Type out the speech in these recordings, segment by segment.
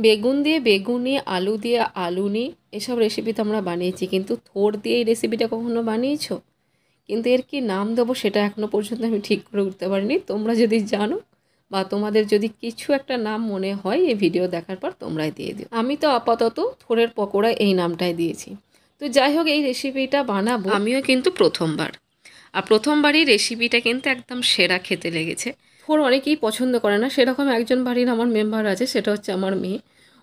বেগুন দিয়ে বেগুনি, আলু দিয়ে আলুনি, এসব রেসিপি তো আমরা বানিয়েছি, কিন্তু থোর দিয়ে এই রেসিপিটা কখনো বানিয়েছো? কিন্তু এর কি নাম দেবো সেটা এখনও পর্যন্ত আমি ঠিক করে উঠতে পারিনি। তোমরা যদি জানো বা তোমাদের যদি কিছু একটা নাম মনে হয় এই ভিডিও দেখার পর তোমরাই দিয়ে দিও। আমি তো আপাতত থোরের পকোড়া এই নামটাই দিয়েছি। তো যাই হোক, এই রেসিপিটা বানাবো আমিও কিন্তু প্রথমবার, আর প্রথমবারই রেসিপিটা কিন্তু একদম সেরা খেতে লেগেছে। থোর অনেকেই পছন্দ করে না, সেরকম একজন বাড়ির আমার মেম্বার আছে, সেটা হচ্ছে আমার মেয়ে।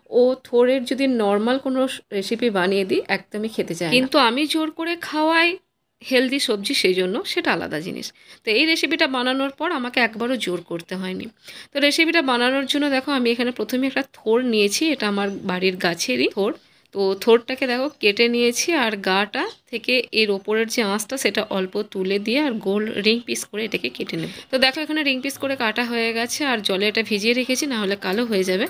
ও থোরের যদি নর্মাল কোনো রেসিপি বানিয়ে দিই একদমই খেতে চায় না, কিন্তু আমি জোর করে খাওয়াই হেলদি সবজি, সেই জন্য সেটা আলাদা জিনিস। তো এই রেসিপিটা বানানোর পর আমাকে একবারও জোর করতে হয়নি। তো রেসিপিটা বানানোর জন্য দেখো আমি এখানে প্রথমে একটা থোর নিয়েছি, এটা আমার বাড়ির গাছেরই থোর। তো থোরটাকে দেখো কেটে নিয়েছি, আর গাটা থেকে এর ওপরের যে আঁশটা সেটা অল্প তুলে দিয়ে আর গোল রিং পিস করে এটাকে কেটে নেব। তো দেখো এখানে রিং পিস করে কাটা হয়ে গেছে, আর জলে এটা ভিজিয়ে রেখেছি, না হলে কালো হয়ে যাবে।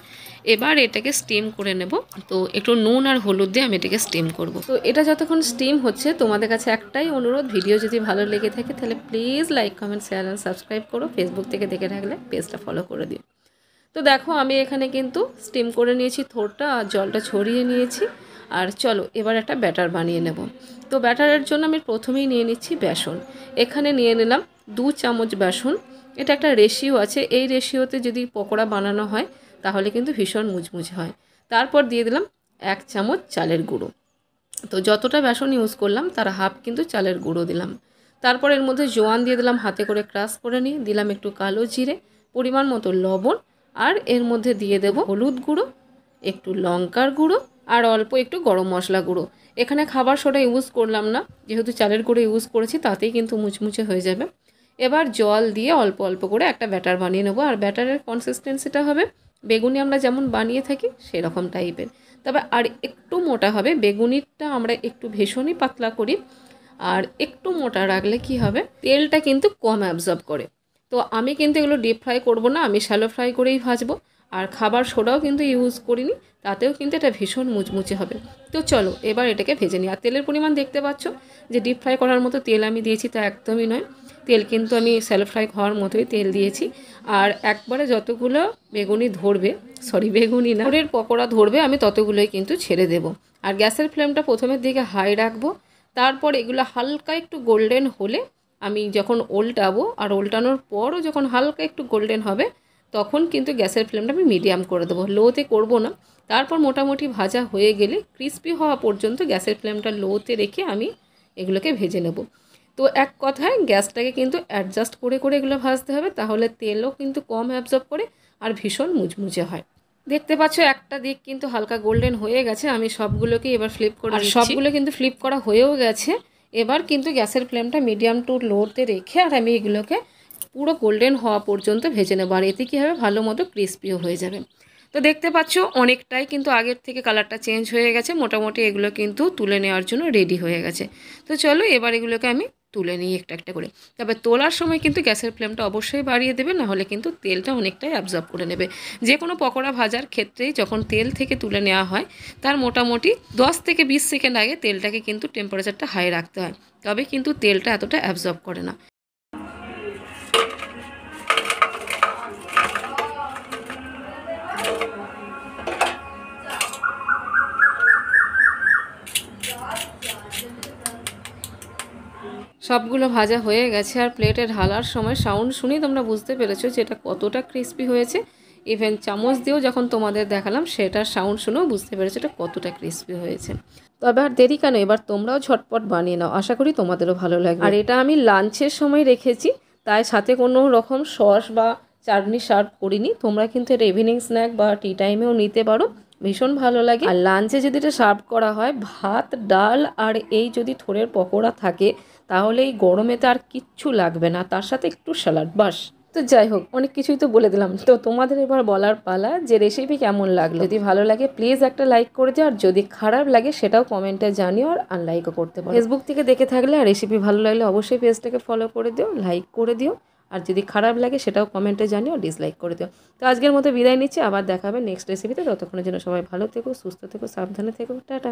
এবার এটাকে স্টিম করে নেব। তো একটু নুন আর হলুদ দিয়ে আমি এটাকে স্টিম করব। তো এটা যতক্ষণ স্টিম হচ্ছে তোমাদের কাছে একটাই অনুরোধ, ভিডিও যদি ভালো লেগে থাকে তাহলে please like, comment, share and subscribe করো। ফেসবুক থেকে দেখে থাকলে পেজটা ফলো করে দিও। তো দেখো আমি এখানে কিন্তু স্টিম করে নিয়েছি থোরটা, আর জলটা ছড়িয়ে নিয়েছি। আর চলো এবার একটা ব্যাটার বানিয়ে নেব। তো ব্যাটারের জন্য আমি প্রথমেই নিয়ে নিচ্ছি বেসন। এখানে নিয়ে নিলাম 2 চামচ বেসন। এটা একটা রেশিও আছে, এই রেশিওতে যদি পকোড়া বানানো হয় তাহলে কিন্তু ভীষণ মুচমুচে হয়। তারপর দিয়ে দিলাম 1 চামচ চালের গুঁড়ো। তো যতটা বেসন ইউজ করলাম তার হাফ কিন্তু চালের গুঁড়ো দিলাম। তারপর এর মধ্যে জোয়ান দিয়ে দিলাম, হাতে করে ক্রাশ করে নিয়ে দিলাম একটু কালো জিরে, পরিমাণ মতো লবণ, আর এর মধ্যে দিয়ে দেব হলুদ গুঁড়ো, একটু লঙ্কার গুঁড়ো, আর অল্প একটু গরম মশলা গুঁড়ো। এখানে খাবার সোডা ইউজ করলাম না, যেহেতু চালের গুঁড়ো ইউজ করেছি তাতেই কিন্তু মুচমুচে হয়ে যাবে। এবার জল দিয়ে অল্প অল্প করে একটা ব্যাটার বানিয়ে নেবো, আর ব্যাটারের কনসিস্টেন্সিটা হবে বেগুনি আমরা যেমন বানিয়ে থাকি সেরকম টাইপের, তবে আর একটু মোটা হবে। বেগুনিটা আমরা একটু ভীষণই পাতলা করি, আর একটু মোটা রাখলে কি হবে, তেলটা কিন্তু কম অ্যাবজর্ব করে। তো আমি কিন্তু এগুলো ডিপ ফ্রাই করব না, আমি শ্যালো ফ্রাই করেই ভাজবো। আর খাবার সোডাও কিন্তু ইউজ করিনি, তাতেও কিন্তু এটা ভীষণ মুচমুচে হবে। তো চলো এবার এটাকে ভেজে নিই। আর তেলের পরিমাণ দেখতে পাচ্ছ যে ডিপ ফ্রাই করার মতো তেল আমি দিয়েছি তা একদমই নয়, তেল কিন্তু আমি শ্যালো ফ্রাই হওয়ার মতোই তেল দিয়েছি। আর একবারে যতগুলো বেগুনি ধরবে, বেগুনি না, ওরের পকোড়া ধরবে আমি ততগুলোই কিন্তু ছেড়ে দেব। আর গ্যাসের ফ্লেমটা প্রথমের দিকে হাই রাখবো। তারপর এগুলো হালকা একটু গোল্ডেন হলে আমি যখন উল্টাবো, আর উল্টানোর পরও যখন হালকা একটু গোল্ডেন হবে তখন কিন্তু গ্যাসের ফ্লেমটা আমি মিডিয়াম করে দেবো, লোতে করব না। তারপর মোটামুটি ভাজা হয়ে গেলে ক্রিস্পি হওয়া পর্যন্ত গ্যাসের ফ্লেমটা লোতে রেখে আমি এগুলোকে ভেজে নেব। তো এক কথায় গ্যাসটাকে কিন্তু অ্যাডজাস্ট করে করে এগুলো ভাজতে হবে, তাহলে তেলও কিন্তু কম অ্যাবজর্ব করে আর ভীষণ মুচমুচে হয়। দেখতে পাচ্ছ একটা দিক কিন্তু হালকা গোল্ডেন হয়ে গেছে, আমি সবগুলোকে এবার ফ্লিপ করে দিচ্ছি। সবগুলো কিন্তু ফ্লিপ করা হয়েও গেছে। এবার কিন্তু গ্যাসের ফ্লেমটা মিডিয়াম টু লোতে রেখে আর আমি এগুলোকে পুরো গোল্ডেন হওয়া পর্যন্ত ভেজে নেব, আর এতে কী হবে ভালো মতো ক্রিস্পিও হয়ে যাবে। তো দেখতে পাচ্ছ অনেকটাই কিন্তু আগের থেকে কালারটা চেঞ্জ হয়ে গেছে, মোটামুটি এগুলো কিন্তু তুলে নেওয়ার জন্য রেডি হয়ে গেছে। তো চলো এবার এগুলোকে আমি তুলে নিই একটা একটা করে। তবে তোলার সময় কিন্তু গ্যাসের ফ্লেমটা অবশ্যই বাড়িয়ে দেবে, নাহলে কিন্তু তেলটা অনেকটাই অ্যাবজর্ব করে নেবে। যে কোনো পকোড়া ভাজার ক্ষেত্রেই যখন তেল থেকে তুলে নেওয়া হয় তার মোটামুটি 10 থেকে 20 সেকেন্ড আগে তেলটাকে কিন্তু টেম্পারেচারটা হাই রাখতে হয়, তবে কিন্তু তেলটা এতটা অ্যাবজর্ব করে না। সবগুলো ভাজা হয়ে গেছে, আর প্লেটে ঢালার সময় সাউন্ড শুনেই তোমরা বুঝতে পেরেছো যে এটা কতটা ক্রিস্পি হয়েছে। ইভেন চামচ দিয়েও যখন তোমাদের দেখালাম সেটার সাউন্ড শুনেও বুঝতে পেরেছো এটা কতটা ক্রিস্পি হয়েছে। তবে আর দেরি কেন, এবার তোমরাও ঝটপট বানিয়ে নাও, আশা করি তোমাদেরও ভালো লাগবে। আর এটা আমি লাঞ্চের সময় রেখেছি, তাই সাথে কোনো রকম সস বা চাটনি সার্ভ করিনি। তোমরা কিন্তু এটা ইভিনিং স্ন্যাক বা টি টাইমেও নিতে পারো, ভীষণ ভালো লাগে। আর লাঞ্চে যদি এটা সার্ভ করা হয় ভাত, ডাল আর এই যদি থোড়ের পকোড়া থাকে তাহলে এই গরমেতে আর কিচ্ছু লাগবে না, তার সাথে একটু স্যালাড, বাস। তো যাই হোক, অনেক কিছুই তো বলে দিলাম। তো তোমাদের এবার বলার পালা যে রেসিপি কেমন লাগলো। যদি ভালো লাগে প্লিজ একটা লাইক করে দিও, আর যদি খারাপ লাগে সেটাও কমেন্টে জানিও, আর আনলাইকও করতে পারো। ফেসবুক থেকে দেখে থাকলে আর রেসিপি ভালো লাগলে অবশ্যই পেজটাকে ফলো করে দিও, লাইক করে দিও, আর যদি খারাপ লাগে সেটাও কমেন্টে জানিও, ডিসলাইক করে দিও। তো আজকের মতো বিদায় নিচ্ছি, আবার দেখাবে নেক্সট রেসিপিতে। ততক্ষণের জন্য সবাই ভালো থেকো, সুস্থ থেকো, সাবধানে থেকো, টাটা।